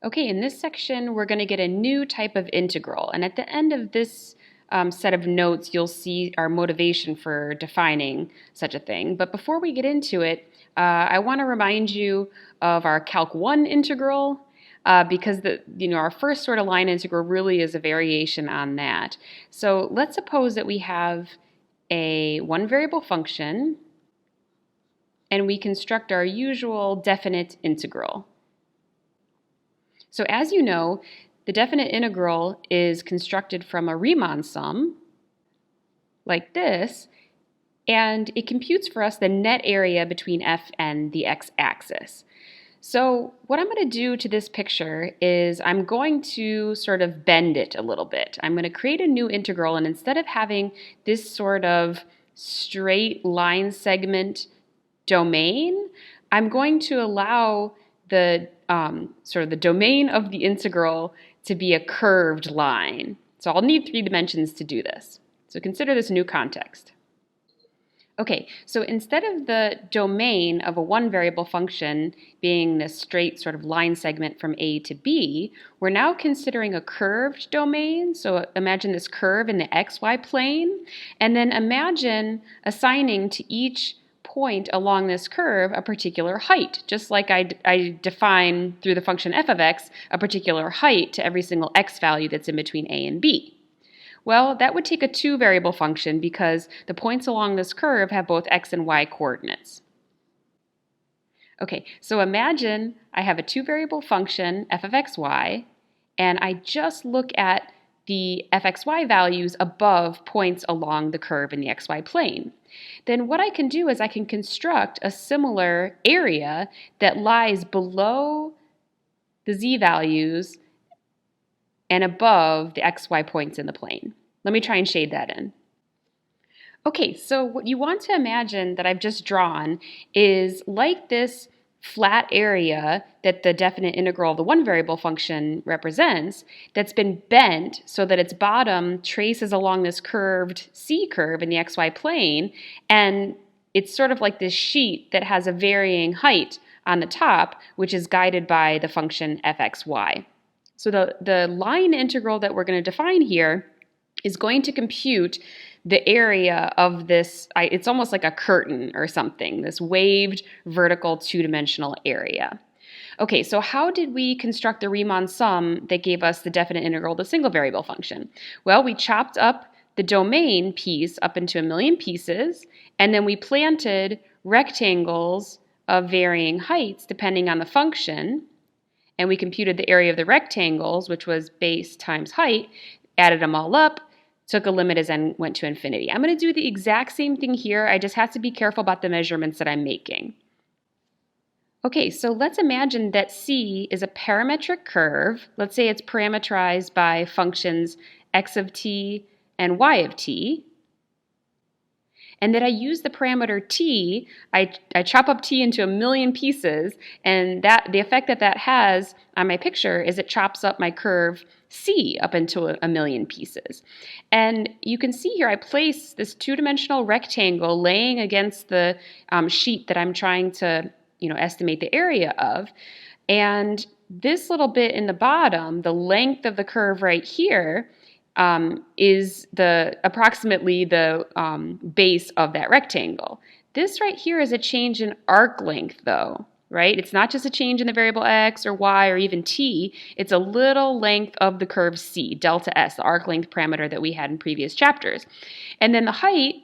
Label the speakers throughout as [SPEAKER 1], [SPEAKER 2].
[SPEAKER 1] Okay, in this section, we're going to get a new type of integral. And at the end of this set of notes, you'll see our motivation for defining such a thing. But before we get into it, I want to remind you of our Calc 1 integral, because our first sort of line integral really is a variation on that. So let's suppose that we have a one variable function, and we construct our usual definite integral. So as you know, the definite integral is constructed from a Riemann sum, like this, and it computes for us the net area between f and the x-axis. So what I'm going to do to this picture is I'm going to sort of bend it a little bit. I'm going to create a new integral, and instead of having this sort of straight line segment domain, I'm going to allow the sort of the domain of the integral to be a curved line. So I'll need 3 dimensions to do this. So consider this new context. Okay, so instead of the domain of a one variable function being this straight sort of line segment from A to B, we're now considering a curved domain. So imagine this curve in the xy plane, and then imagine assigning to each point along this curve a particular height, just like I define through the function f of x a particular height to every single x value that's in between a and b. Well, that would take a 2 variable function because the points along this curve have both x and y coordinates. Okay, so imagine I have a 2 variable function f of xy, and I just look at the fxy values above points along the curve in the xy plane. Then what I can do is I can construct a similar area that lies below the z values and above the xy points in the plane. Let me try and shade that in. Okay, so what you want to imagine that I've just drawn is like this flat area that the definite integral of the one variable function represents that's been bent so that its bottom traces along this curved C curve in the xy plane, and it's sort of like this sheet that has a varying height on the top, which is guided by the function fxy. So the line integral that we're going to define here is going to compute the area of this, it's almost like a curtain or something, this waved vertical two-dimensional area. Okay, so how did we construct the Riemann sum that gave us the definite integral of the single variable function? Well, we chopped up the domain piece up into a million pieces, and then we planted rectangles of varying heights depending on the function, and we computed the area of the rectangles, which was base times height, added them all up, took a limit as n went to infinity. I'm going to do the exact same thing here. I just have to be careful about the measurements that I'm making. Okay, so let's imagine that C is a parametric curve. Let's say it's parameterized by functions x of t and y of t. And that I use the parameter t, I chop up t into a million pieces, and the effect that has on my picture is it chops up my curve C up into a million pieces. And you can see here I place this two-dimensional rectangle laying against the sheet that I'm trying to estimate the area of. And this little bit in the bottom, the length of the curve right here, is approximately the base of that rectangle. This right here is a change in arc length though, right? It's not just a change in the variable x or y or even t, it's a little length of the curve C, delta S, the arc length parameter that we had in previous chapters. And then the height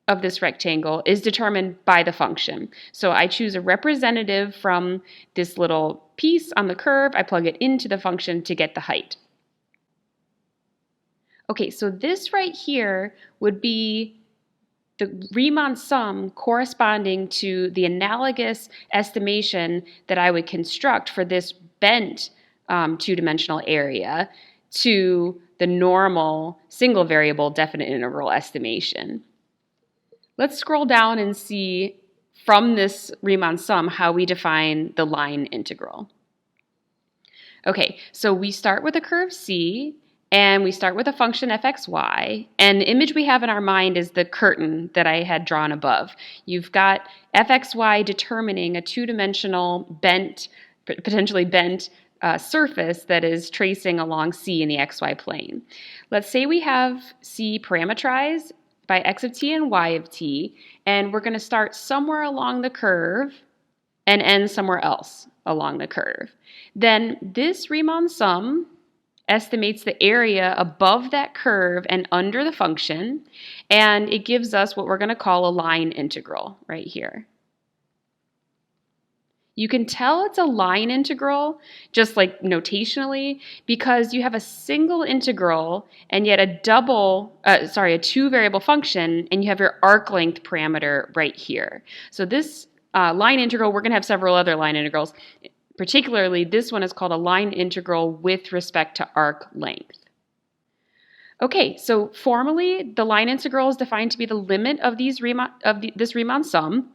[SPEAKER 1] of this rectangle is determined by the function. So I choose a representative from this little piece on the curve, I plug it into the function to get the height. Okay, so this right here would be the Riemann sum corresponding to the analogous estimation that I would construct for this bent two-dimensional area to the normal single variable definite integral estimation. Let's scroll down and see from this Riemann sum how we define the line integral. Okay, so we start with a curve C, and we start with a function fxy, and the image we have in our mind is the curtain that I had drawn above. You've got fxy determining a two-dimensional bent, potentially bent surface that is tracing along C in the xy plane. Let's say we have C parameterized by x of t and y of t, and we're going to start somewhere along the curve and end somewhere else along the curve. Then this Riemann sum estimates the area above that curve and under the function, and it gives us what we're going to call a line integral right here. You can tell it's a line integral, just like notationally, because you have a single integral and yet a two variable function, and you have your arc length parameter right here. So this line integral, we're going to have several other line integrals. Particularly, this one is called a line integral with respect to arc length. Okay, so formally, the line integral is defined to be the limit of this Riemann sum.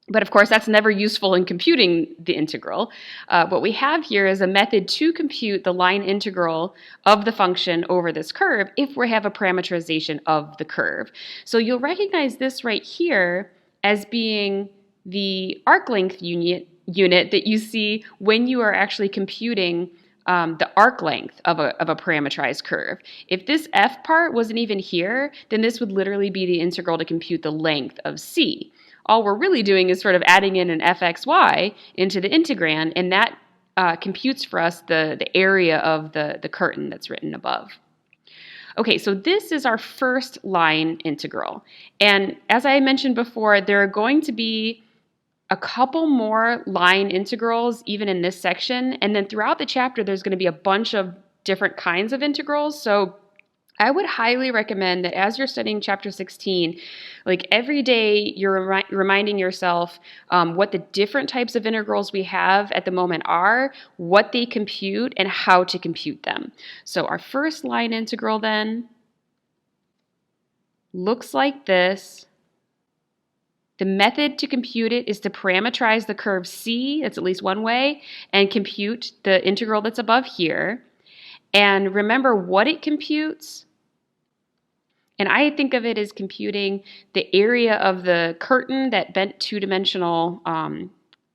[SPEAKER 1] But of course, that's never useful in computing the integral. What we have here is a method to compute the line integral of the function over this curve if we have a parameterization of the curve. So you'll recognize this right here as being the arc length unit that you see when you are actually computing the arc length of a parameterized curve. If this f part wasn't even here, then this would literally be the integral to compute the length of C. All we're really doing is sort of adding in an fxy into the integrand, and that computes for us the area of the curtain that's written above. Okay, so this is our first line integral. And as I mentioned before, there are going to be a couple more line integrals even in this section, and then throughout the chapter there's going to be a bunch of different kinds of integrals. So I would highly recommend that as you're studying chapter 16, like every day you're reminding yourself what the different types of integrals we have at the moment are, what they compute, and how to compute them. So our first line integral then looks like this. The method to compute it is to parameterize the curve C, that's at least one way, and compute the integral that's above here. And remember what it computes. And I think of it as computing the area of the curtain, that bent two-dimensional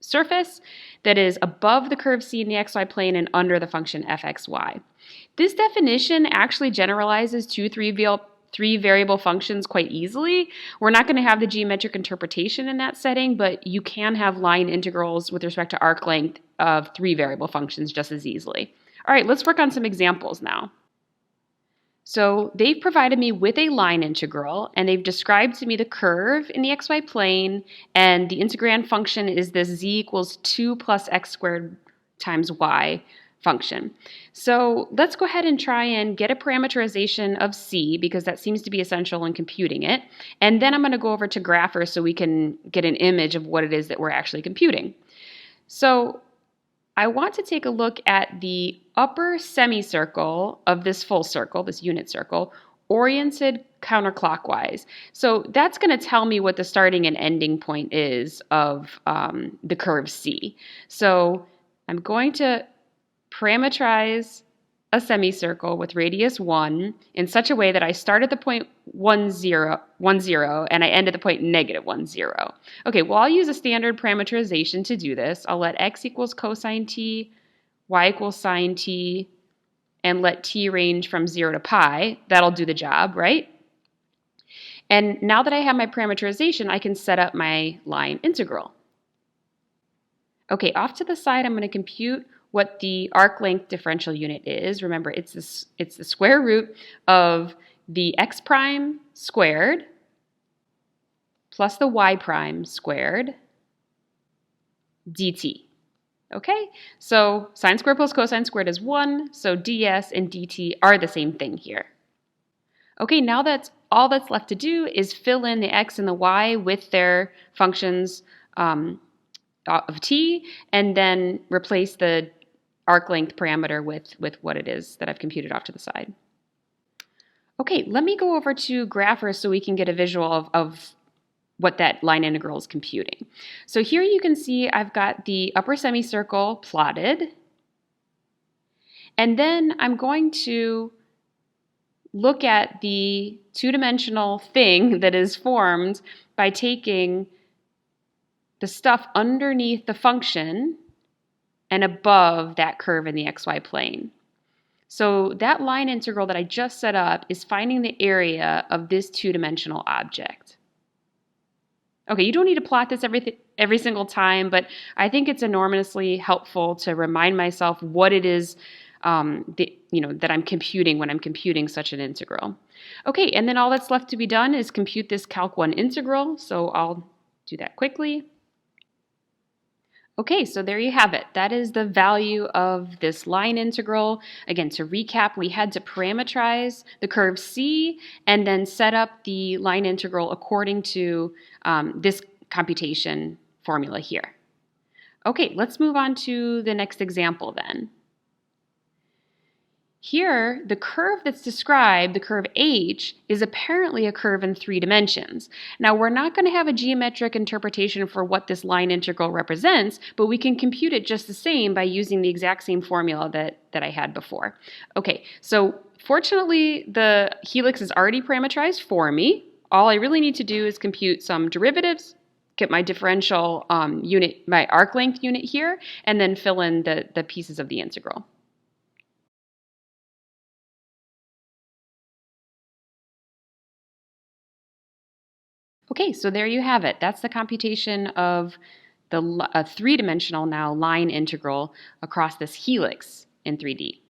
[SPEAKER 1] surface that is above the curve C in the xy plane and under the function fxy. This definition actually generalizes to three variable functions quite easily. We're not going to have the geometric interpretation in that setting, but you can have line integrals with respect to arc length of three variable functions just as easily. All right, let's work on some examples now. So they've provided me with a line integral, and they've described to me the curve in the xy plane, and the integrand function is this z equals 2 plus x squared times y function. So let's go ahead and try and get a parameterization of C, because that seems to be essential in computing it. And then I'm going to go over to Grapher so we can get an image of what it is that we're actually computing. So I want to take a look at the upper semicircle of this full circle, this unit circle, oriented counterclockwise. So that's going to tell me what the starting and ending point is of the curve C. So I'm going to parameterize a semicircle with radius 1 in such a way that I start at the point 1, 0, and I end at the point -1, 0. Okay, well, I'll use a standard parameterization to do this. I'll let x equals cosine t, y equals sine t, and let t range from 0 to pi. That'll do the job, right? And now that I have my parameterization, I can set up my line integral. Okay, off to the side, I'm going to compute what the arc length differential unit is. Remember, it's the square root of the x prime squared plus the y prime squared dt. Okay, so sine squared plus cosine squared is 1, so ds and dt are the same thing here. Okay, now that's all that's left to do is fill in the x and the y with their functions of t, and then replace the arc length parameter with what it is that I've computed off to the side. Okay, let me go over to Grapher so we can get a visual of what that line integral is computing. So here you can see I've got the upper semicircle plotted, and then I'm going to look at the two-dimensional thing that is formed by taking the stuff underneath the function and above that curve in the xy plane. So that line integral that I just set up is finding the area of this two-dimensional object. Okay, you don't need to plot this every single time, but I think it's enormously helpful to remind myself what it is that I'm computing when I'm computing such an integral. Okay, and then all that's left to be done is compute this Calc 1 integral, so I'll do that quickly. Okay, so there you have it. That is the value of this line integral. Again, to recap, we had to parameterize the curve C and then set up the line integral according to this computation formula here. Okay, let's move on to the next example then. Here, the curve that's described, the curve h, is apparently a curve in 3 dimensions. Now, we're not going to have a geometric interpretation for what this line integral represents, but we can compute it just the same by using the exact same formula that I had before. Okay, so fortunately, the helix is already parameterized for me. All I really need to do is compute some derivatives, get my differential unit, my arc length unit here, and then fill in the pieces of the integral. Okay, so there you have it. That's the computation of the three-dimensional now line integral across this helix in 3D.